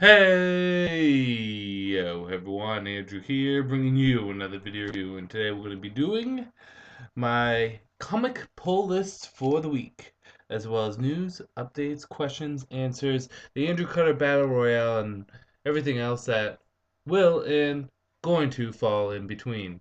Hey, yo, everyone, Andrew here, bringing you another video review, and today we're going to be doing my comic pull list for the week, as well as news, updates, questions, answers, the Andrewcutter Battle Royale, and everything else that will and going to fall in between.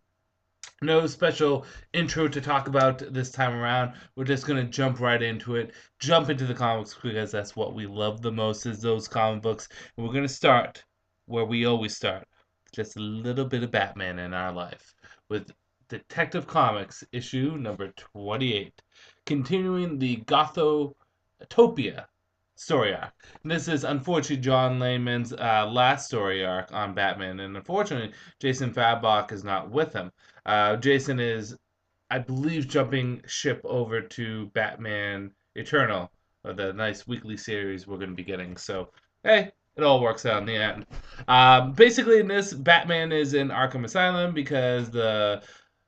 No special intro to talk about this time around. We're just gonna jump right into it, jump into the comics because that's what we love the most is those comic books. And we're gonna start where we always start, just a little bit of Batman in our life with Detective Comics issue number 28, continuing the Gothotopia story arc. And this is unfortunately John Layman's last story arc on Batman, and unfortunately Jason Fabok is not with him. Jason is, I believe, jumping ship over to Batman Eternal, the nice weekly series we're going to be getting. So, hey, it all works out in the end. Basically, in this, Batman is in Arkham Asylum because the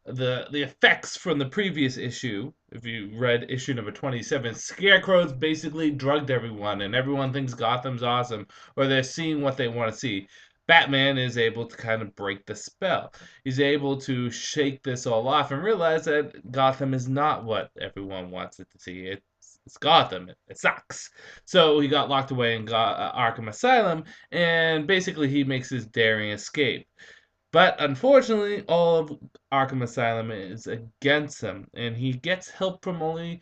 effects from the previous issue, if you read issue number 27, Scarecrow's basically drugged everyone, and everyone thinks Gotham's awesome, or they're seeing what they want to see. Batman is able to kind of break the spell. He's able to shake this all off and realize that Gotham is not what everyone wants it to see. It's Gotham. It sucks. So he got locked away in Arkham Asylum, and basically he makes his daring escape. But unfortunately, all of Arkham Asylum is against him, and he gets help from only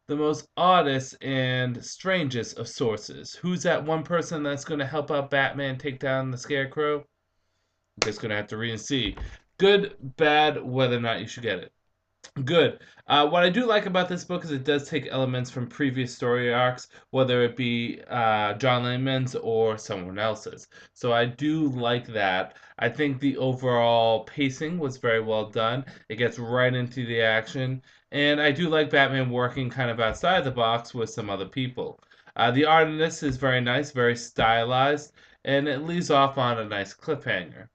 the most oddest and strangest of sources. Who's that one person that's going to help out Batman take down the Scarecrow? Just going to have to read and see. Good, bad, whether or not you should get it. Good. What I do like about this book is it does take elements from previous story arcs, whether it be John Layman's or someone else's. So I do like that. I think the overall pacing was very well done. It gets right into the action. And I do like Batman working kind of outside the box with some other people. The art in this is very nice, very stylized, and it leaves off on a nice cliffhanger.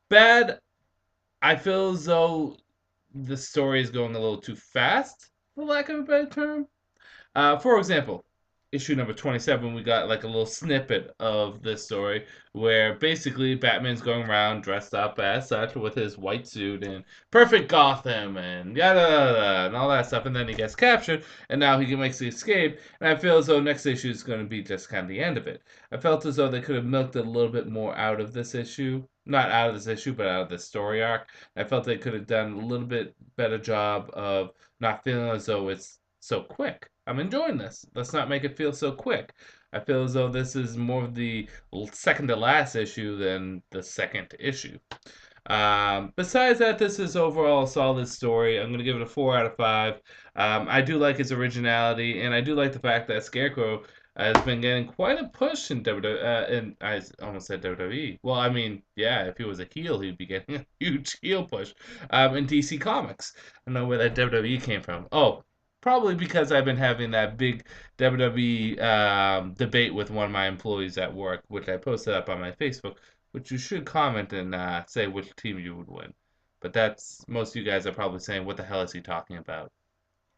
Bad, I feel as though the story is going a little too fast, for lack of a better term. For example, issue number 27, we got like a little snippet of this story where basically Batman's going around dressed up as such with his white suit and perfect Gotham and yada yada and all that stuff, and then he gets captured and now he makes the escape. And I feel as though next issue is going to be just kind of the end of it. I felt as though they could have milked a little bit more out of this issue. Not out of this issue, but out of the story arc. I felt they could have done a little bit better job of not feeling as though it's so quick. I'm enjoying this. Let's not make it feel so quick. I feel as though this is more of the second to last issue than the second issue. Besides that, this is overall a solid story. I'm going to give it a 4 out of 5. I do like its originality, and I do like the fact that Scarecrow has been getting quite a push in WWE. In I almost said WWE. Well, I mean, yeah, if he was a heel, he'd be getting a huge heel push in DC Comics. I don't know where that WWE came from. Oh, probably because I've been having that big WWE debate with one of my employees at work, which I posted up on my Facebook, which you should comment and say which team you would win. But that's most of you guys are probably saying, "What the hell is he talking about?"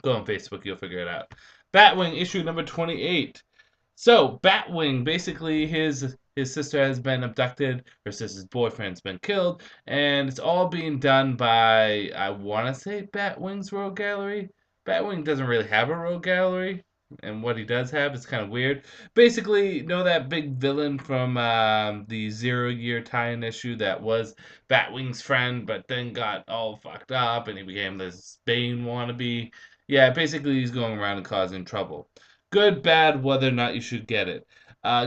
Go on Facebook, you'll figure it out. Batwing issue number 28. So Batwing, basically his sister has been abducted, her sister's boyfriend's been killed, and it's all being done by I want to say Batwing's Rogue Gallery. Batwing doesn't really have a Rogue Gallery, and what he does have is kind of weird. Basically, you know that big villain from the Zero-Year tie-in issue that was Batwing's friend, but then got all fucked up, and he became this Bane wannabe. Yeah, basically he's going around and causing trouble. Good, bad, whether or not you should get it.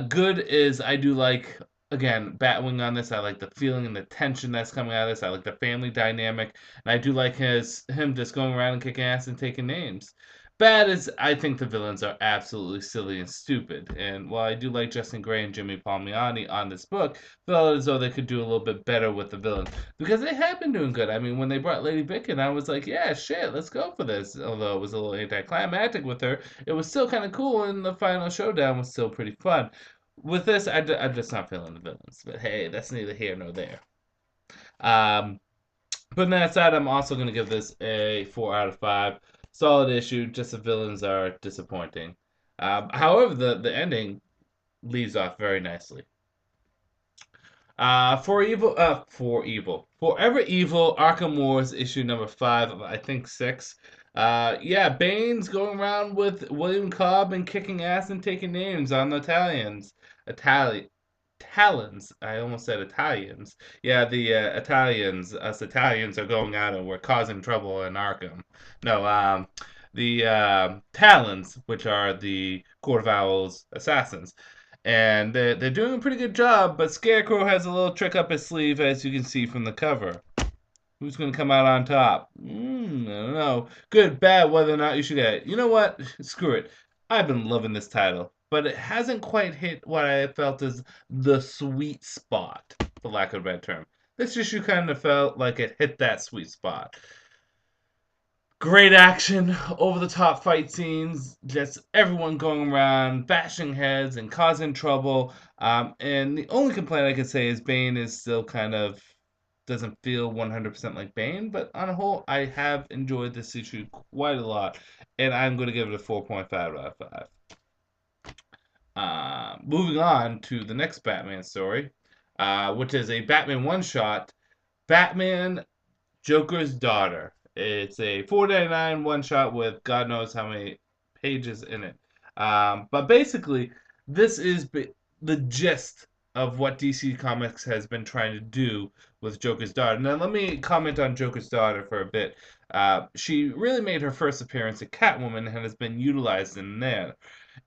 Good is I do like again Batwing on this. I like the feeling and the tension that's coming out of this. I like the family dynamic, and I do like him just going around and kicking ass and taking names. Bad is I think the villains are absolutely silly and stupid. And while I do like Justin Gray and Jimmy Palmiotti on this book, I felt as though they could do a little bit better with the villains because they have been doing good. I mean, when they brought Lady Bicken, I was like, yeah, shit, let's go for this. Although it was a little anticlimactic with her, it was still kind of cool, and the final showdown was still pretty fun. With this, I'm just not feeling the villains. But hey, that's neither here nor there. Um, but on that side, I'm also going to give this a 4 out of 5. Solid issue, just the villains are disappointing. However, the ending leaves off very nicely. Forever Evil, Arkham Wars, issue number 5 of I think 6. Yeah, Bane's going around with William Cobb and kicking ass and taking names on the Talons. I almost said Italians. Yeah, the Italians, us Italians are going out and we're causing trouble in Arkham. No, the Talons, which are the Court of Owls assassins. And they're doing a pretty good job, but Scarecrow has a little trick up his sleeve, as you can see from the cover. Who's going to come out on top? I don't know. Good, bad, whether or not you should get it. You know what? Screw it. I've been loving this title, but it hasn't quite hit what I felt is the sweet spot, for lack of a better term. This issue kind of felt like it hit that sweet spot. Great action, over the top fight scenes, just everyone going around, bashing heads and causing trouble. And the only complaint I could say is Bane is still kind of doesn't feel 100% like Bane, but on a whole, I have enjoyed this issue quite a lot, and I'm going to give it a 4.5 out of 5. Moving on to the next Batman story, which is a Batman one-shot, Batman Joker's Daughter. It's a $4.99 one shot with God knows how many pages in it. But basically, this is the gist of what DC Comics has been trying to do with Joker's Daughter. Now, let me comment on Joker's Daughter for a bit. She really made her first appearance at Catwoman and has been utilized in there.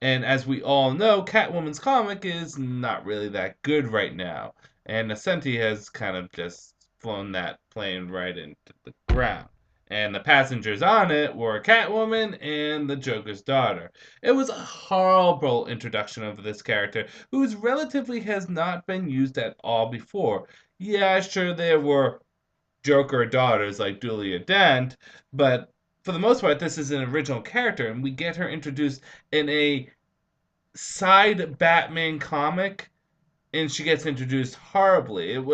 And as we all know, Catwoman's comic is not really that good right now. And Ascenti has kind of just flown that plane right into the ground. And the passengers on it were Catwoman and the Joker's Daughter. It was a horrible introduction of this character, who's relatively has not been used at all before. Yeah, sure, there were Joker daughters like Julia Dent, but for the most part, this is an original character, and we get her introduced in a side Batman comic, and she gets introduced horribly. It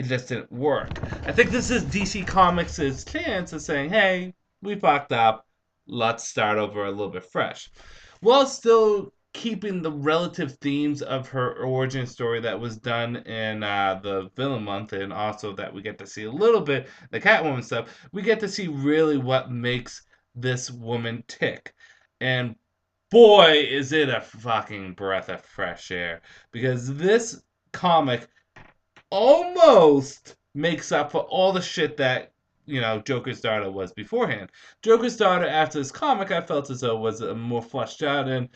just didn't work. I think this is DC Comics' chance of saying, hey, we fucked up. Let's start over a little bit fresh. While still keeping the relative themes of her origin story that was done in the Villain Month, and also that we get to see a little bit the Catwoman stuff, we get to see really what makes this woman tick. And boy, is it a fucking breath of fresh air. Because this comic almost makes up for all the shit that, Joker's Daughter was beforehand. Joker's Daughter, after this comic, I felt as though was a more fleshed out and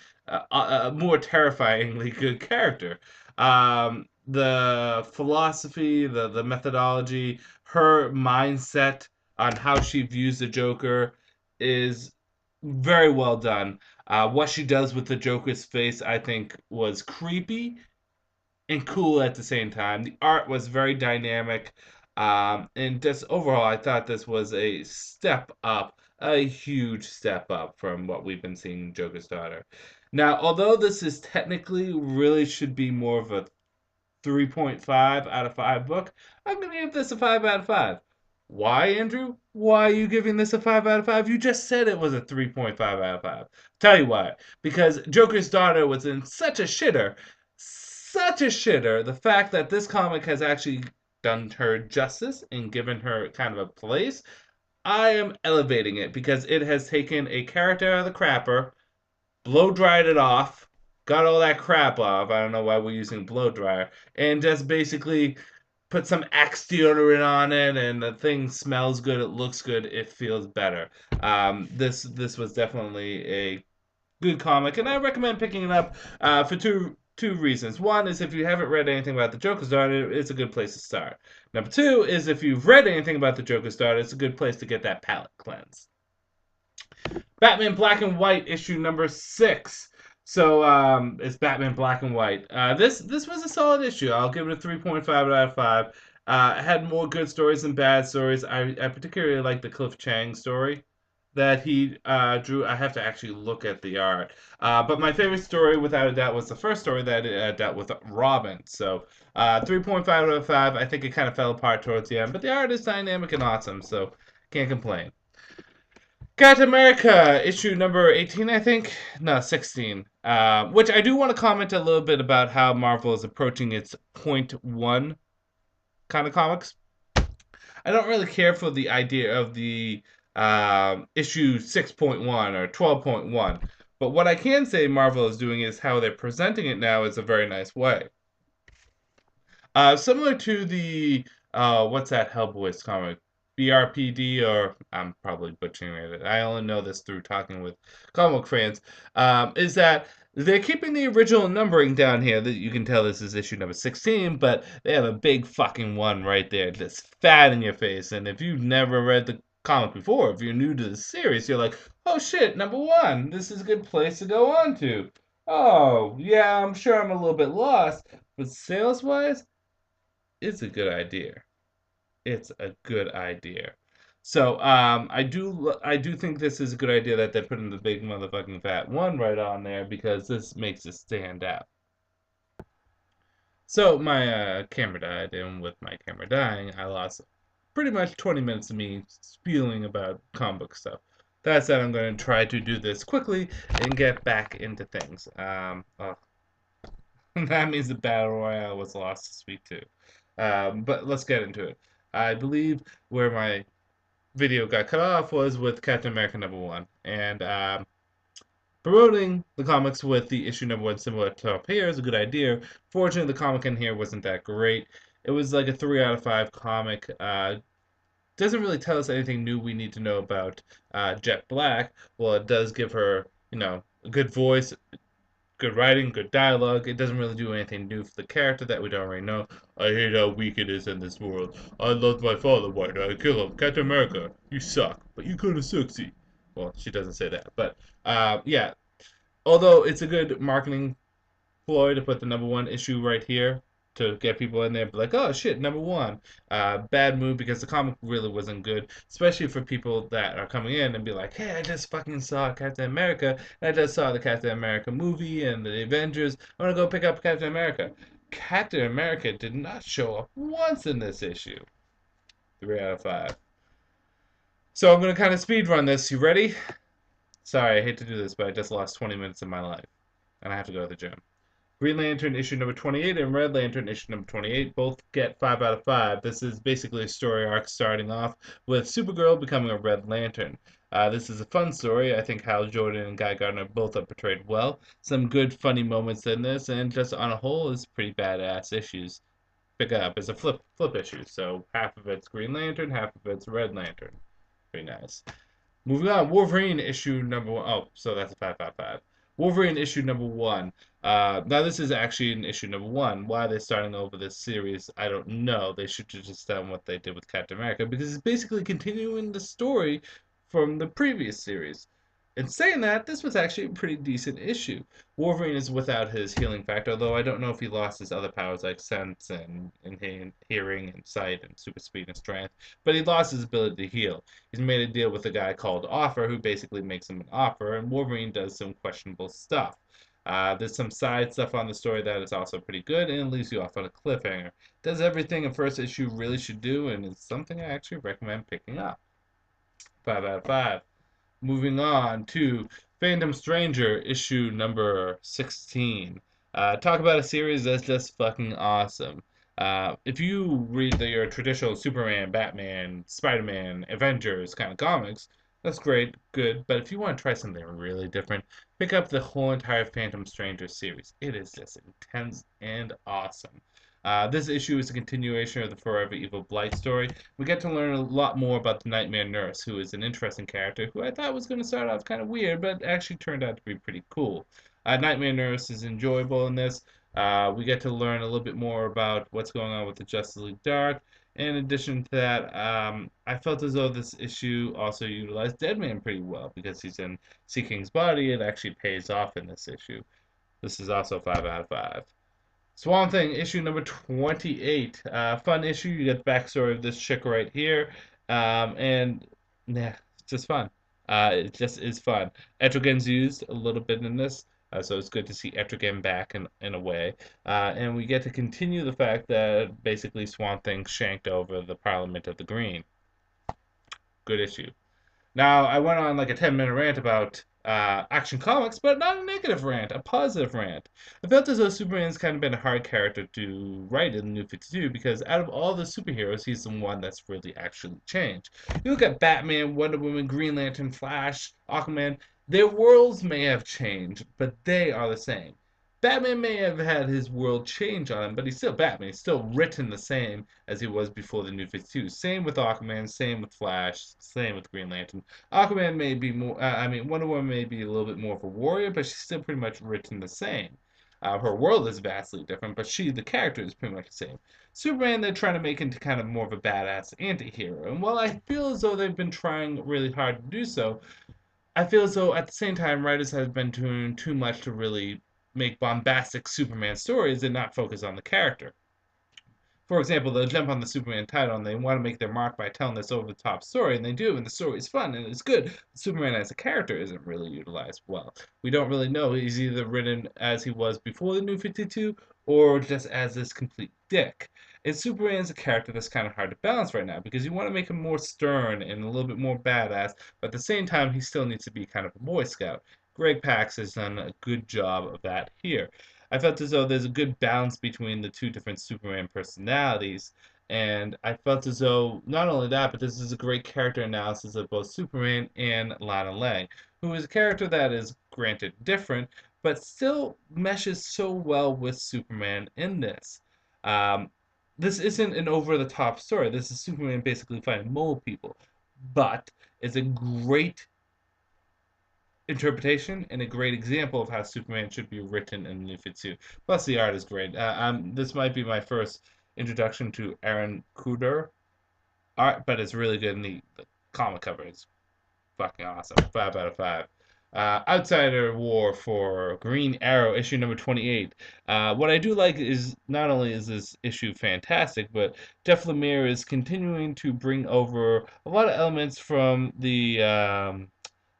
a more terrifyingly good character. The philosophy, the methodology, her mindset on how she views the Joker is very well done. What she does with the Joker's face, I think, was creepy and cool at the same time. The art was very dynamic. And just overall, I thought this was a step up, a huge step up from what we've been seeing in Joker's Daughter. Now, although this is technically really should be more of a 3.5 out of 5 book, I'm going to give this a 5 out of 5. Why, Andrew? Why are you giving this a 5 out of 5? You just said it was a 3.5 out of 5. Tell you why. Because Joker's Daughter was in such a shitter. Such a shitter. The fact that this comic has actually done her justice and given her kind of a place. I am elevating it because it has taken a character out of the crapper, blow dried it off, got all that crap off. I don't know why we're using blow dryer, and just basically put some Axe deodorant on it, and the thing smells good. It looks good. It feels better. This was definitely a good comic, and I recommend picking it up for two reasons. One is if you haven't read anything about the Joker's Daughter, it's a good place to start. Number two is if you've read anything about the Joker's Daughter, it's a good place to get that palate cleanse. Batman Black and White issue number 6. So it's Batman Black and White. This was a solid issue. I'll give it a 3.5 out of 5. It had more good stories than bad stories. I particularly like the Cliff Chang story that he drew. I have to actually look at the art. But my favorite story, without a doubt, was the first story that dealt with Robin. So 3.5 out of 5. I think it kind of fell apart towards the end, but the art is dynamic and awesome, so can't complain. Captain America, issue number 18, I think? No, 16. Which I do want to comment a little bit about how Marvel is approaching its point one kind of comics. I don't really care for the idea of the issue 6.1 or 12.1. But what I can say Marvel is doing is how they're presenting it now is a very nice way. Similar to the, what's that Hellboy's comic? BRPD, or I'm probably butchering it. I only know this through talking with comic fans. Is that they're keeping the original numbering down here. That you can tell this is issue number 16, but they have a big fucking one right there, just fat in your face. And if you've never read the comic before, if you're new to the series, you're like, oh shit, number one, this is a good place to go on to. Oh yeah, I'm sure I'm a little bit lost, but sales wise, it's a good idea. It's a good idea. So I do think this is a good idea that they're putting the big motherfucking fat one right on there because this makes it stand out. So my camera died, and with my camera dying, I lost pretty much 20 minutes of me spewing about comic book stuff. That said, I'm going to try to do this quickly and get back into things. That means the battle royale was lost this week too. But let's get into it. I believe where my video got cut off was with Captain America #1, and promoting the comics with the issue #1 similar to up here is a good idea. Fortunately, the comic in here wasn't that great. It was like a 3 out of 5 comic. Doesn't really tell us anything new we need to know about Jet Black. Well, it does give her, a good voice, good writing, good dialogue. It doesn't really do anything new for the character that we don't already know. I hate how weak it is in this world. I loved my father. Why did I kill him? Captain America, you suck, but you kind of sexy. Well, she doesn't say that, but yeah. Although it's a good marketing ploy to put the #1 issue right here to get people in there, be like, oh shit, #1. Bad move because the comic really wasn't good, especially for people that are coming in and be like, hey, I just fucking saw Captain America, and I just saw the Captain America movie and the Avengers. I want to go pick up Captain America. Captain America did not show up once in this issue. 3 out of 5. So I'm going to kind of speed run this. You ready? Sorry, I hate to do this, but I just lost 20 minutes of my life, and I have to go to the gym. Green Lantern issue number 28 and Red Lantern issue number 28 both get 5 out of 5. This is basically a story arc starting off with Supergirl becoming a Red Lantern. This is a fun story. I think Hal Jordan and Guy Gardner both are portrayed well. Some good, funny moments in this, and just on a whole, is pretty badass issues. Pick it up. It's a flip issue, so half of it's Green Lantern, half of it's Red Lantern. Pretty nice. Moving on, Wolverine issue number 1. Oh, so that's a 555. Wolverine issue number 1. Now this is actually in issue number 1. Why they're starting over this series, I don't know. They should have just done what they did with Captain America because it's basically continuing the story from the previous series. In saying that, this was actually a pretty decent issue. Wolverine is without his healing factor, although I don't know if he lost his other powers like sense and hearing and sight and super speed and strength, but he lost his ability to heal. He's made a deal with a guy called Offer, who basically makes him an offer, and Wolverine does some questionable stuff. There's some side stuff on the story that is also pretty good, and it leaves you off on a cliffhanger. Does everything a first issue really should do, and it's something I actually recommend picking up. 5 out of 5. Moving on to Phantom Stranger, issue number 16. Talk about a series that's just fucking awesome. If you read your traditional Superman, Batman, Spider-Man, Avengers kind of comics, that's great, good. But if you want to try something really different, pick up the whole entire Phantom Stranger series. It is just intense and awesome. This issue is a continuation of the Forever Evil Blight story. We get to learn a lot more about the Nightmare Nurse, who is an interesting character who I thought was going to start off kind of weird, but actually turned out to be pretty cool. Nightmare Nurse is enjoyable in this. We get to learn a little bit more about what's going on with the Justice League Dark. In addition to that, I felt as though this issue also utilized Deadman pretty well because he's in Sea King's body. It actually pays off in this issue. This is also 5 out of 5. Swamp Thing, issue number 28. Fun issue. You get the backstory of this chick right here. And, yeah, it's just fun. It just is fun. Etrigan's used a little bit in this, so it's good to see Etrigan back in a way. And we get to continue the fact that basically Swamp Thing shanked over the Parliament of the Green. Good issue. Now, I went on like a 10-minute rant about Action Comics, but not a negative rant, a positive rant. I felt as though Superman's kind of been a hard character to write in the New 52 because out of all the superheroes, he's the one that's really actually changed. You look at Batman, Wonder Woman, Green Lantern, Flash, Aquaman, their worlds may have changed, but they are the same. Batman may have had his world change on him, but he's still Batman. He's still written the same as he was before the New 52. Same with Aquaman, same with Flash, same with Green Lantern. Aquaman may be more, Wonder Woman may be a little bit more of a warrior, but she's still pretty much written the same. Her world is vastly different, but the character, is pretty much the same. Superman, they're trying to make into kind of more of a badass anti-hero. And while I feel as though they've been trying really hard to do so, I feel as though at the same time, writers have been doing too much to really make bombastic Superman stories and not focus on the character. For example, they'll jump on the Superman title and they want to make their mark by telling this over the top story, and they do, and the story is fun and it's good. But Superman as a character isn't really utilized well. We don't really know. He's either written as he was before the New 52 or just as this complete dick. And Superman's a character that's kind of hard to balance right now because you want to make him more stern and a little bit more badass, but at the same time, he still needs to be kind of a Boy Scout. Greg Pax has done a good job of that here. I felt as though there's a good balance between the two different Superman personalities. And I felt as though not only that, but this is a great character analysis of both Superman and Lana Lang, who is a character that is granted different, but still meshes so well with Superman in this. Um, this isn't an over the top story. This is Superman basically fighting mole people, but it's a great interpretation and a great example of how Superman should be written in New 52. Plus, the art is great. This might be my first introduction to Andrewcutter art, but it's really good. And the comic cover is fucking awesome. 5 out of 5. Outsider War for Green Arrow, issue number 28. What I do like is not only is this issue fantastic, but Jeff Lemire is continuing to bring over a lot of elements from the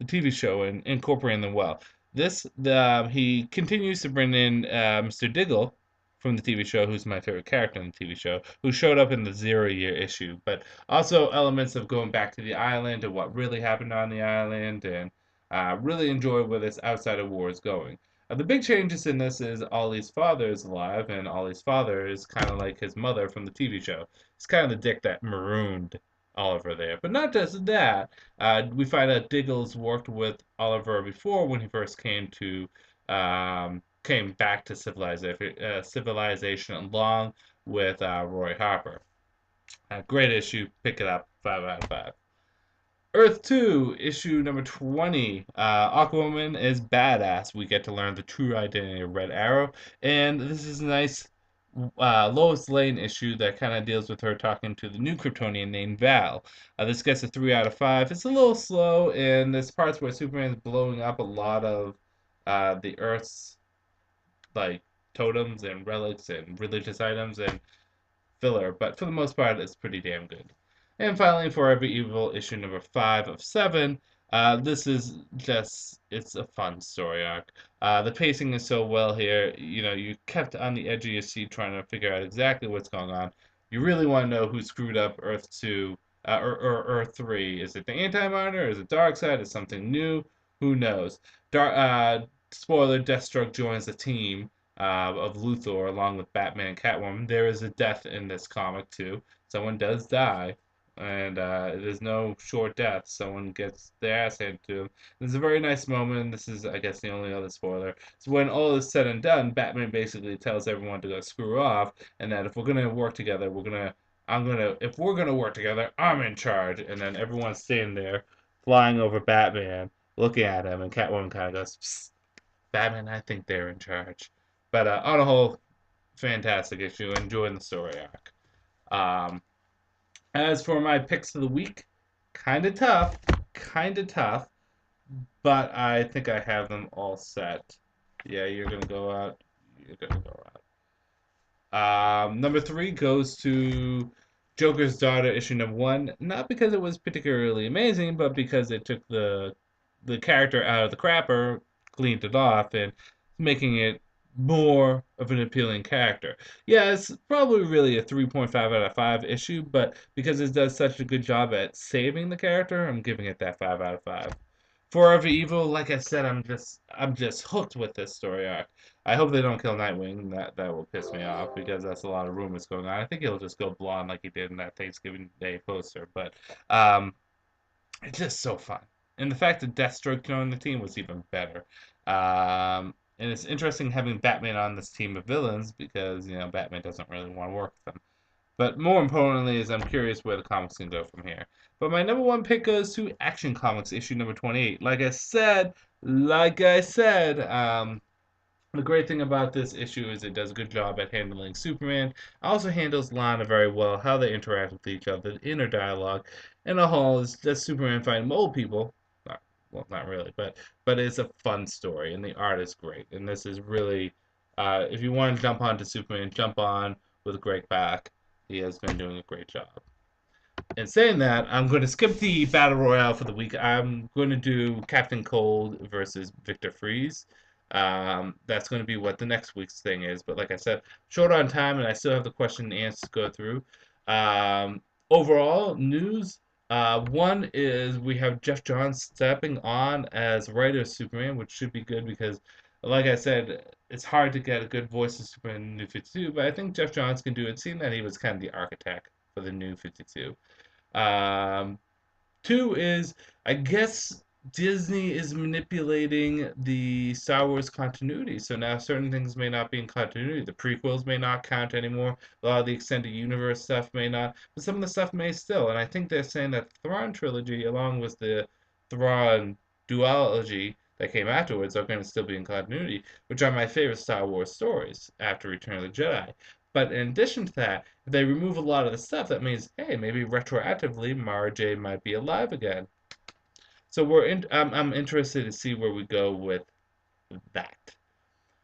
TV show and incorporating them well. He continues to bring in Mr. Diggle from the TV show, who's my favorite character in the TV show, who showed up in the 0 year issue, but also elements of going back to the island and what really happened on the island, and really enjoy where this outside war is going. The big changes in this is Ollie's father is alive, and Ollie's father is kind of like his mother from the TV show. He's kind of the dick that marooned Oliver there. But not just that, we find out Diggles worked with Oliver before when he first came back to civilization along with Roy Harper. Great issue. Pick it up. 5 out of 5. Earth 2, issue number 20. Aquaman is badass. We get to learn the true identity of Red Arrow. And this is a nice Lois Lane issue that kind of deals with her talking to the new Kryptonian named Val. This gets a 3 out of 5. It's a little slow, and there's parts where Superman is blowing up a lot of the Earth's like totems and relics and religious items and filler, but for the most part, it's pretty damn good. And finally, For Every Evil, issue number 5 of 7. This is it's a fun story arc. The pacing is so well here. You know, you kept on the edge of your seat trying to figure out exactly what's going on. You really want to know who screwed up Earth 2 or Earth 3. Is it the Anti-Monitor? Is it Darkseid? Is it something new? Who knows? Spoiler, Deathstroke joins the team of Luthor along with Batman and Catwoman. There is a death in this comic, too. Someone does die. And there's no short death. Someone gets their ass handed to them. There's a very nice moment. This is, I guess, the only other spoiler. So when all is said and done, Batman basically tells everyone to go screw off, and that if we're gonna work together, if we're gonna work together, I'm in charge. And then everyone's standing there, flying over Batman, looking at him, and Catwoman kind of goes, psst, Batman, I think they're in charge. But on a whole, fantastic issue. Enjoying the story arc. As for my picks of the week, kind of tough, but I think I have them all set. Yeah, you're gonna go out. You're gonna go out. Number 3 goes to Joker's Daughter, issue number 1. Not because it was particularly amazing, but because it took the character out of the crapper, cleaned it off, and making it more of an appealing character. Yeah, it's probably really a 3.5 out of 5 issue, but because it does such a good job at saving the character, I'm giving it that 5 out of 5. Forever Evil, like I said, I'm just hooked with this story arc. I hope they don't kill Nightwing. That will piss me off because that's a lot of rumors going on. I think he'll just go blonde like he did in that Thanksgiving Day poster. But um, it's just so fun. And the fact that Deathstroke joined the team was even better. And it's interesting having Batman on this team of villains because, Batman doesn't really want to work with them. But more importantly is I'm curious where the comics can go from here. But my number one pick goes to Action Comics issue number 28. Like I said, the great thing about this issue is it does a good job at handling Superman. It also handles Lana very well, how they interact with each other, the inner dialogue, and the whole is just Superman fighting mole people. Well, not really, but it's a fun story, and the art is great. And this is really, if you want to jump on to Superman, jump on with Greg Pak. He has been doing a great job. And saying that, I'm going to skip the battle royale for the week. I'm going to do Captain Cold versus Victor Freeze. That's going to be what the next week's thing is. But like I said, short on time, and I still have the question and answers to go through. Overall news. One is we have Jeff Johns stepping on as writer of Superman, which should be good because, like I said, it's hard to get a good voice of Superman in New 52, but I think Jeff Johns can do it, seeing that he was kind of the architect for the New 52. Um, Two is, I guess Disney is manipulating the Star Wars continuity. So now certain things may not be in continuity. The prequels may not count anymore. A lot of the extended universe stuff may not, but some of the stuff may still. And I think they're saying that the Thrawn trilogy, along with the Thrawn duology that came afterwards, are going to still be in continuity, which are my favorite Star Wars stories after Return of the Jedi. But in addition to that, if they remove a lot of the stuff, that means, hey, maybe retroactively Mara Jade might be alive again. So I'm interested to see where we go with that.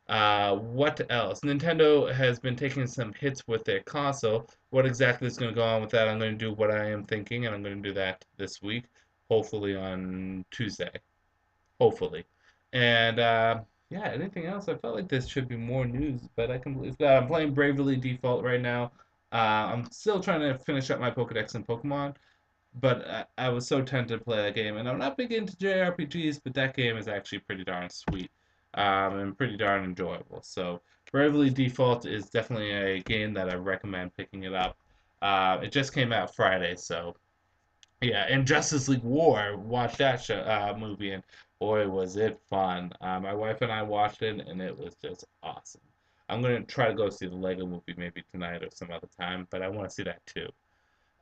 What else? Nintendo has been taking some hits with their console. What exactly is going to go on with that? I'm going to do what I am thinking, and I'm going to do that this week, hopefully on Tuesday. Hopefully. And yeah, anything else? I felt like this should be more news, but I can believe that. I'm playing Bravely Default right now. I'm still trying to finish up my Pokedex and Pokemon, but I was so tempted to play that game. And I'm not big into JRPGs, but that game is actually pretty darn sweet and pretty darn enjoyable. So Bravely Default is definitely a game that I recommend picking it up. It just came out Friday, so yeah, and Justice League War, watched that movie, and boy, was it fun. My wife and I watched it, and it was just awesome. I'm gonna try to go see the Lego movie maybe tonight or some other time, but I want to see that too.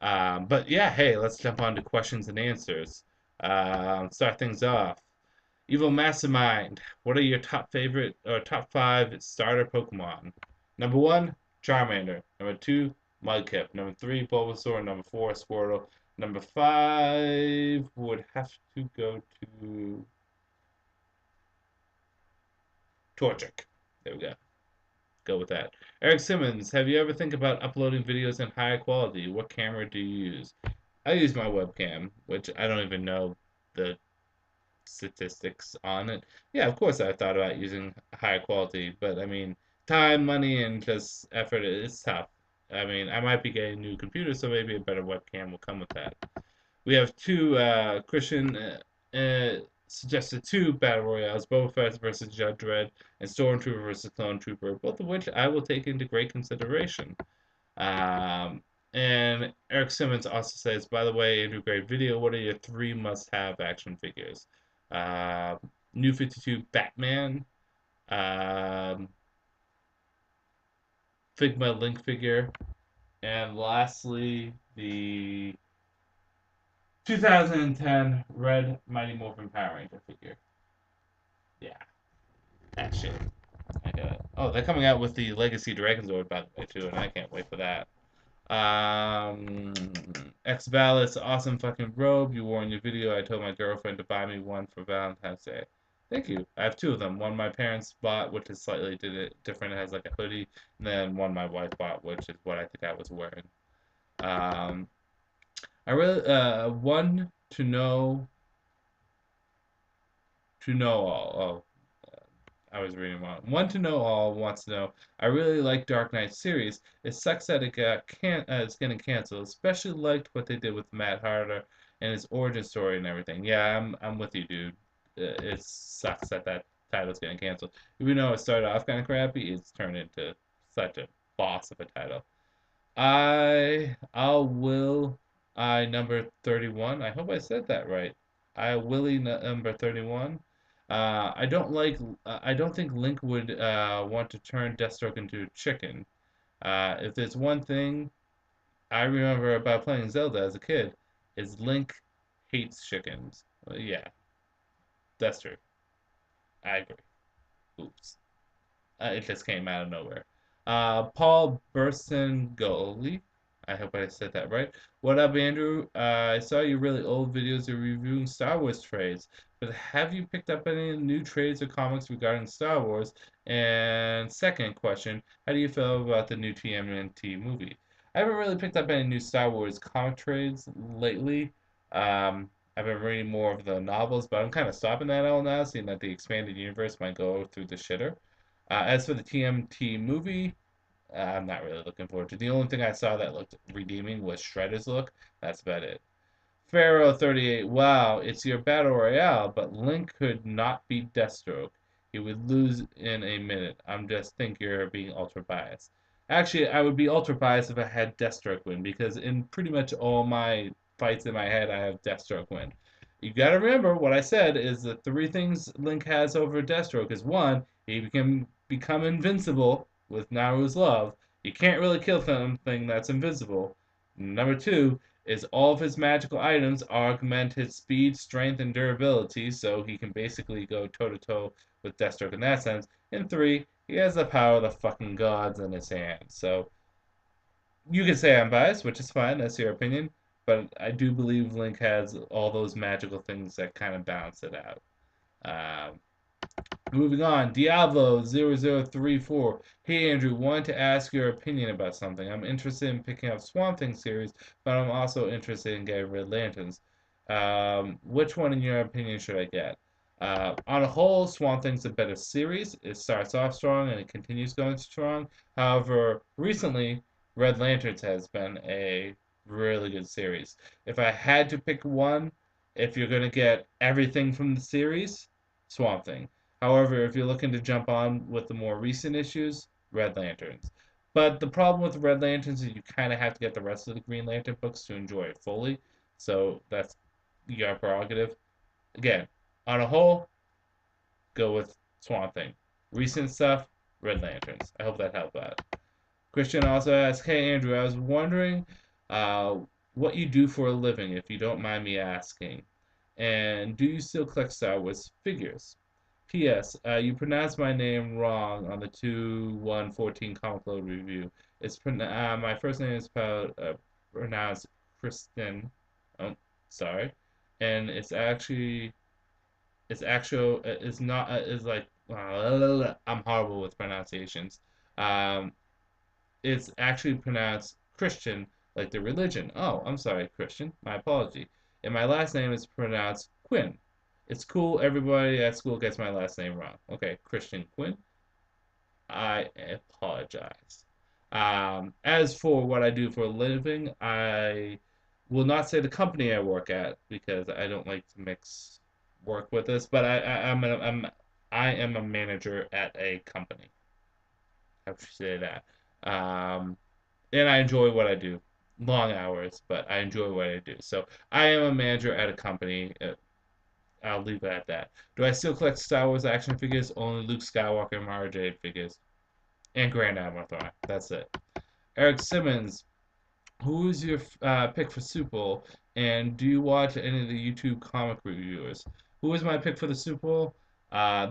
But yeah, hey, let's jump on to questions and answers. Start things off. Evil Mastermind, what are your top favorite or top five starter Pokemon? Number one, Charmander. Number two, Mudkip. Number three, Bulbasaur. Number four, Squirtle. Number five would have to go to Torchic. There we go. Go with that. Eric Simmons, have you ever think about uploading videos in higher quality? What camera do you use? I use my webcam, which I don't even know the statistics on it. Yeah, of course I thought about using higher quality, but I mean, time, money, and just effort is tough. I mean, I might be getting a new computer, so maybe a better webcam will come with that. We have two Christian suggested two battle royales: Boba Fett versus Judge Dredd and Stormtrooper versus Clone Trooper, both of which I will take into great consideration. Um, and Eric Simmons also says, by the way, Andrew, great video. What are your three must-have action figures? Uh, New 52 Batman, um, Figma Link figure, and lastly, the 2010 Red Mighty Morphin Power Ranger figure. Yeah, that shit. I got it. Oh, they're coming out with the Legacy Dragonzord, by the way, too, and I can't wait for that. X Valis, awesome fucking robe you wore in your video. I told my girlfriend to buy me one for Valentine's Day. Thank you. I have two of them. One my parents bought, which is slightly different. It has like a hoodie, and then one my wife bought, which is what I think I was wearing. Um, I really one to know all. Oh, I was reading one. One to know all wants to know. I really like Dark Knight series. It sucks that it's getting canceled. Especially liked what they did with Matt Harder and his origin story and everything. Yeah, I'm with you, dude. It sucks that that title's getting canceled. Even though it started off kind of crappy, it's turned into such a boss of a title. I will I number 31. I hope I said that right. I Willie number 31. I don't think Link would want to turn Deathstroke into a chicken. If there's one thing I remember about playing Zelda as a kid, is Link hates chickens. Yeah, that's true. I agree. Oops. It just came out of nowhere. Paul Bursengoli. I hope I said that right. What up, Andrew? I saw your really old videos of reviewing Star Wars trades, but have you picked up any new trades or comics regarding Star Wars? And second question, how do you feel about the new TMNT movie? I haven't really picked up any new Star Wars comic trades lately. I've been reading more of the novels, but I'm kind of stopping that all now, seeing that the expanded universe might go through the shitter. As for the TMT movie, I'm not really looking forward to. The only thing I saw that looked redeeming was Shredder's look. That's about it. Pharaoh 38. Wow, it's your battle royale, but Link could not beat Deathstroke. He would lose in a minute. I'm just think you're being ultra biased. Actually, I would be ultra biased if I had Deathstroke win because in pretty much all my fights in my head, I have Deathstroke win. You gotta remember what I said is the three things Link has over Deathstroke is one, he can become invincible with Naru's love. You can't really kill something that's invincible. Number two is all of his magical items augment his speed, strength, and durability, so he can basically go toe to toe with Deathstroke in that sense. And three, he has the power of the fucking gods in his hands. So you can say I'm biased, which is fine, that's your opinion, but I do believe Link has all those magical things that kind of balance it out. Um, Moving on, Diablo0034. Hey Andrew, wanted to ask your opinion about something. I'm interested in picking up Swamp Thing series, but I'm also interested in getting Red Lanterns. Which one, in your opinion, should I get? On a whole, Swamp Thing's a better series. It starts off strong and it continues going strong. However, recently, Red Lanterns has been a really good series. If I had to pick one, if you're going to get everything from the series, Swamp Thing. However, if you're looking to jump on with the more recent issues, Red Lanterns. But the problem with the Red Lanterns is you kind of have to get the rest of the Green Lantern books to enjoy it fully. So that's your prerogative. Again, on a whole, go with Swamp Thing. Recent stuff, Red Lanterns. I hope that helped out. Christian also asked, "Hey Andrew, I was wondering uh, what you do for a living, if you don't mind me asking. And do you still collect Star Wars figures? P.S. You pronounced my name wrong on the 2/1/14 Comic Load review. My first name is pronounced Kristen. Oh, sorry, and it's not it's like I'm horrible with pronunciations. Um, it's actually pronounced Christian, like the religion. Oh, I'm sorry, Christian. My apology. And my last name is pronounced Quinn. It's cool. Everybody at school gets my last name wrong. Okay, Christian Quinn. I apologize. As for what I do for a living, I will not say the company I work at because I don't like to mix work with this. But I am a manager at a company. How should you say that? Um, and I enjoy what I do. Long hours, but I enjoy what I do. So I am a manager at a company. I'll leave it at that. Do I still collect Star Wars action figures? Only Luke Skywalker and Mara Jade figures. And Grand Admiral Thrawn. That's it. Eric Simmons, who is your pick for Super Bowl? And do you watch any of the YouTube comic reviewers? Who is my pick for the Super Bowl?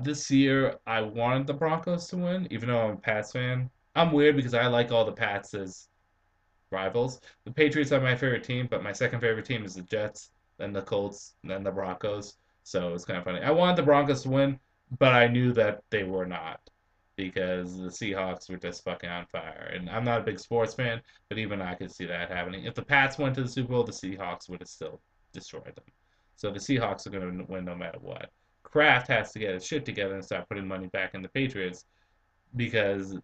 This year, I wanted the Broncos to win, even though I'm a Pats fan. I'm weird because I like all the Pats as rivals. The Patriots are my favorite team, but my second favorite team is the Jets, then the Colts, then the Broncos. So it's kind of funny. I wanted the Broncos to win, but I knew that they were not because the Seahawks were just fucking on fire. And I'm not a big sports fan, but even I could see that happening. If the Pats went to the Super Bowl, the Seahawks would have still destroyed them. So the Seahawks are going to win no matter what. Kraft has to get his shit together and start putting money back in the Patriots because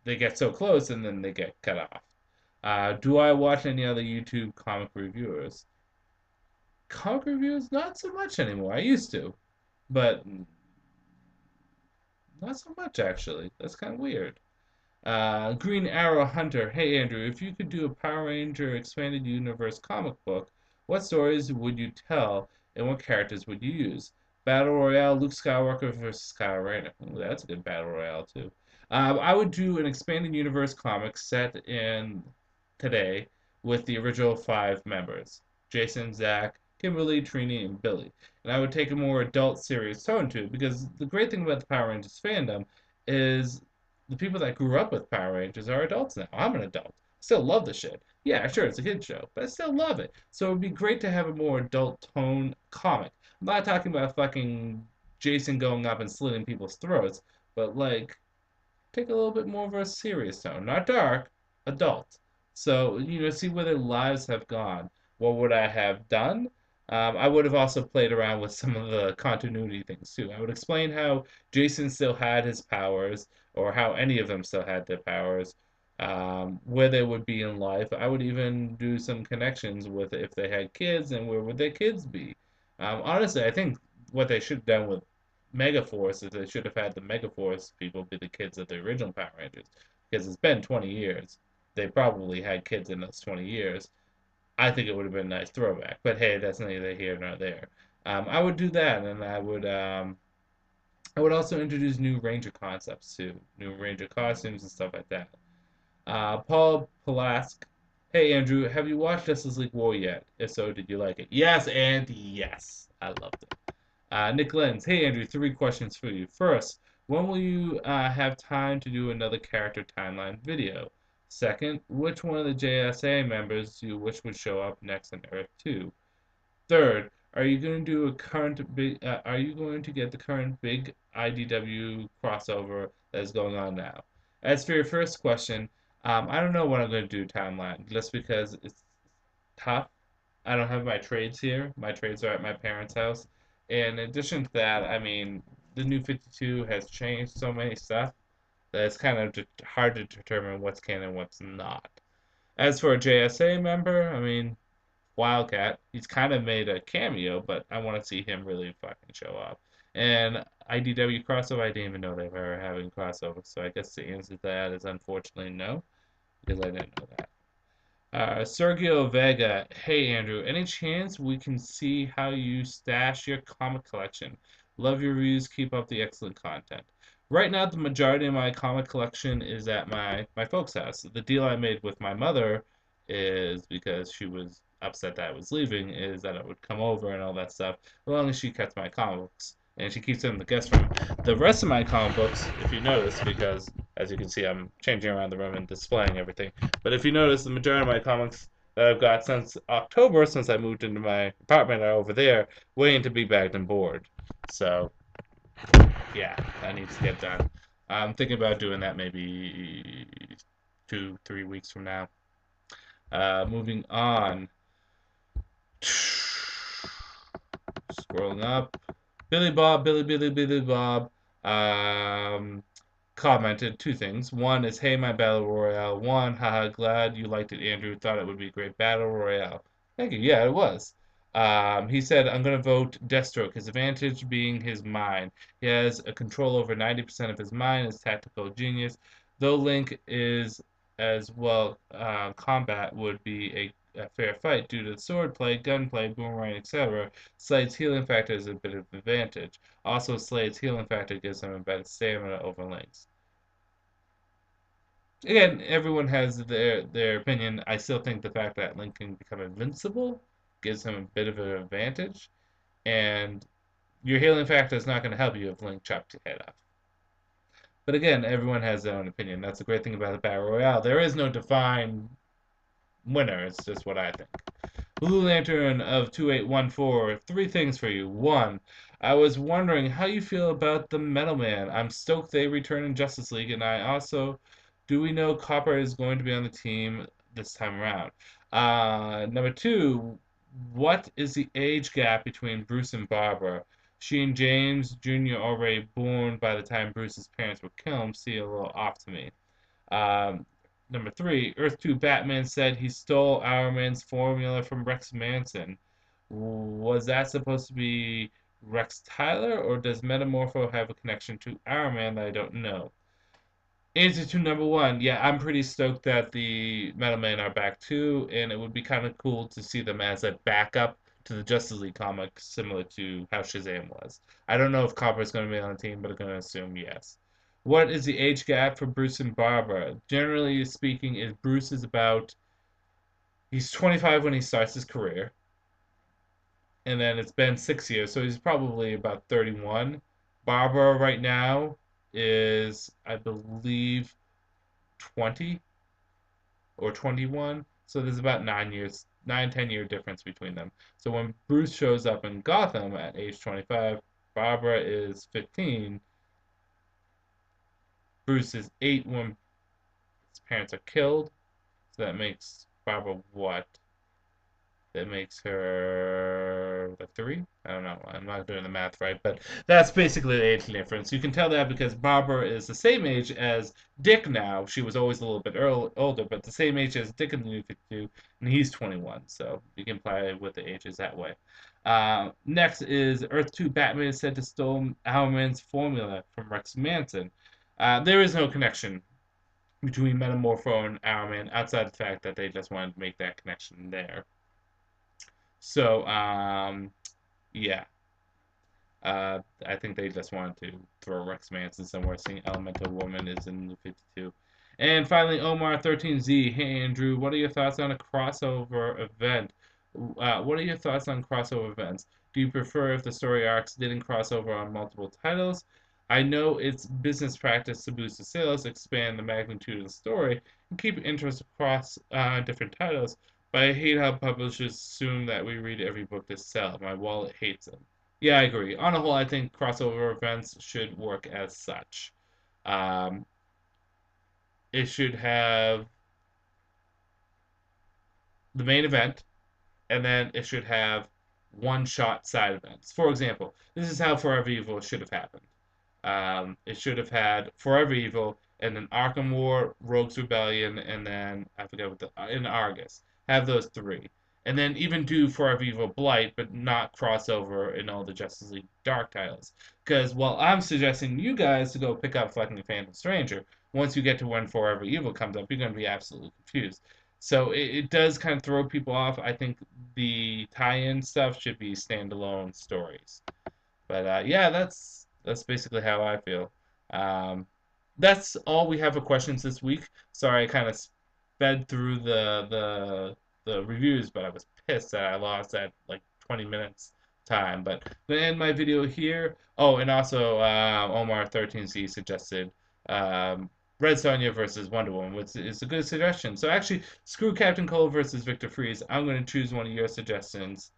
they get so close and then they get cut off. Do I watch any other YouTube comic reviewers? Comic reviews, not so much anymore. I used to, but not so much actually. That's kind of weird. Green Arrow Hunter. Hey Andrew, if you could do a Power Ranger Expanded Universe comic book, what stories would you tell and what characters would you use? Battle Royale, Luke Skywalker versus Kylo Ren. Ooh, that's a good Battle Royale too. I would do an Expanded Universe comic set in today with the original 5 members. Jason, Zach, Kimberly, Trini, and Billy. And I would take a more adult, serious tone to it because the great thing about the Power Rangers fandom is the people that grew up with Power Rangers are adults now. I'm an adult. Still love the shit. Yeah, sure, it's a kid show, but I still love it. So it would be great to have a more adult tone comic. I'm not talking about fucking Jason going up and slitting people's throats, but like take a little bit more of a serious tone. Not dark, adult. So, see where their lives have gone. What would I have done? I would have also played around with some of the continuity things too. I would explain how Jason still had his powers, or how any of them still had their powers, where they would be in life. I would even do some connections with if they had kids and where would their kids be. Honestly, I think what they should have done with Megaforce is they should have had the Megaforce people be the kids of the original Power Rangers because it's been 20 years. They probably had kids in those 20 years. I think it would have been a nice throwback, but hey, that's neither here nor there. I would do that, and I would also introduce new Ranger concepts too, new Ranger costumes and stuff like that. Paul Pulask. Hey Andrew, have you watched Justice League War yet? If so, did you like it? Yes, and yes, I loved it. Nick Lenz. Hey Andrew, 3 questions for you. First, when will you have time to do another character timeline video? Second, which one of the JSA members do you wish would show up next in Earth 2? Third, are you going to do a current big? Are you going to get the current big IDW crossover that is going on now? As for your first question, I don't know what I'm going to do timeline, just because it's tough. I don't have my trades here. My trades are at my parents' house. And in addition to that, I mean, the new 52 has changed so many stuff that it's kind of hard to determine what's canon and what's not. As for a JSA member, I mean, Wildcat, he's kind of made a cameo, but I want to see him really fucking show up. And IDW crossover, I didn't even know they were having crossover, so I guess the answer to that is unfortunately no, because I didn't know that. Sergio Vega, hey Andrew, any chance we can see how you stash your comic collection? Love your reviews, keep up the excellent content. Right now, the majority of my comic collection is at my folks' house. The deal I made with my mother is because she was upset that I was leaving, is that I would come over and all that stuff, as long as she kept my comic books. And she keeps them in the guest room. The rest of my comic books, if you notice, because as you can see, I'm changing around the room and displaying everything. But if you notice, the majority of my comics that I've got since October, since I moved into my apartment, are over there, waiting to be bagged and board. So, yeah, that needs to get done. I'm thinking about doing that maybe 2-3 weeks from now. Moving on. Scrolling up. Billy Bob, commented 2 things. One is, hey, my battle royale. One, haha, glad you liked it, Andrew. Thought it would be a great battle royale. Thank you. Yeah, it was. He said, I'm going to vote Deathstroke, his advantage being his mind. He has a control over 90% of his mind, his tactical genius. Though Link is as well, combat would be a fair fight due to swordplay, gunplay, boomerang, etc. Slade's healing factor is a bit of an advantage. Also, Slade's healing factor gives him a better stamina over Link's. Again, everyone has their opinion. I still think the fact that Link can become invincible gives him a bit of an advantage, and your healing factor is not going to help you if Link chops your head off. But again, everyone has their own opinion. That's the great thing about the Battle Royale. There is no defined winner. It's just what I think. Blue Lantern of 2814, 3 things for you. 1, I was wondering how you feel about the Metal Man. I'm stoked they return in Justice League, and I also, do we know Copper is going to be on the team this time around? Number 2, what is the age gap between Bruce and Barbara? She and James Jr. already born by the time Bruce's parents were killed seem a little off to me. Um, Number 3, Earth 2 Batman said he stole Hourman's formula from Rex Manson. Was that supposed to be Rex Tyler, or does Metamorpho have a connection to Hourman that I don't know? Answer to number 1, yeah, I'm pretty stoked that the Metal Men are back too, and it would be kind of cool to see them as a backup to the Justice League comic, similar to how Shazam was. I don't know if Copper's going to be on the team, but I'm going to assume yes. What is the age gap for Bruce and Barbara? Generally speaking, is Bruce is about he's 25 when he starts his career, and then it's been 6 years, so he's probably about 31. Barbara right now is, I believe, 20 or 21. So there's about 9 years, 10 year difference between them. So when Bruce shows up in Gotham at age 25, Barbara is 15. Bruce is 8 when his parents are killed. So that makes Barbara what? That makes her the 3? I don't know. I'm not doing the math right, but that's basically the age difference. You can tell that because Barbara is the same age as Dick now. She was always a little bit older, but the same age as Dick in the New 52, and he's 21. So you can play with the ages that way. Next is Earth 2 Batman is said to steal Hourman's formula from Rex Manson. There is no connection between Metamorpho and Hourman outside the fact that they just wanted to make that connection there. So, yeah. I think they just wanted to throw Rex Manson somewhere, seeing Elemental Woman is in the 52. And finally, Omar13Z. Hey, Andrew, what are your thoughts on a crossover event? What are your thoughts on crossover events? Do you prefer if the story arcs didn't cross over on multiple titles? I know it's business practice to boost the sales, expand the magnitude of the story, and keep interest across different titles, but I hate how publishers assume that we read every book to sell. My wallet hates it. Yeah, I agree. On a whole, I think crossover events should work as such. Um, it should have the main event, and then it should have one-shot side events. For example, this is how Forever Evil should have happened. It should have had Forever Evil, and then Arkham War, Rogues Rebellion, and then I forget what in Argus. Have those 3, and then even do Forever Evil Blight, but not crossover in all the Justice League Dark titles. Because while I'm suggesting you guys to go pick up Flecking the Phantom Stranger, once you get to when Forever Evil comes up, you're going to be absolutely confused. So it does kind of throw people off. I think the tie-in stuff should be standalone stories. But yeah, that's basically how I feel. Um, that's all we have for questions this week. Sorry, I kind of sped through the reviews, but I was pissed that I lost that like 20 minutes time. But I'm gonna end my video here. Oh, and also Omar13Z suggested Red Sonja versus Wonder Woman, which is a good suggestion. So actually, screw Captain Cold versus Victor Freeze. I'm going to choose one of your suggestions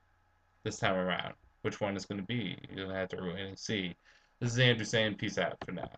this time around. Which one is going to be? You're going to have to wait and see. This is Andrew saying peace out for now.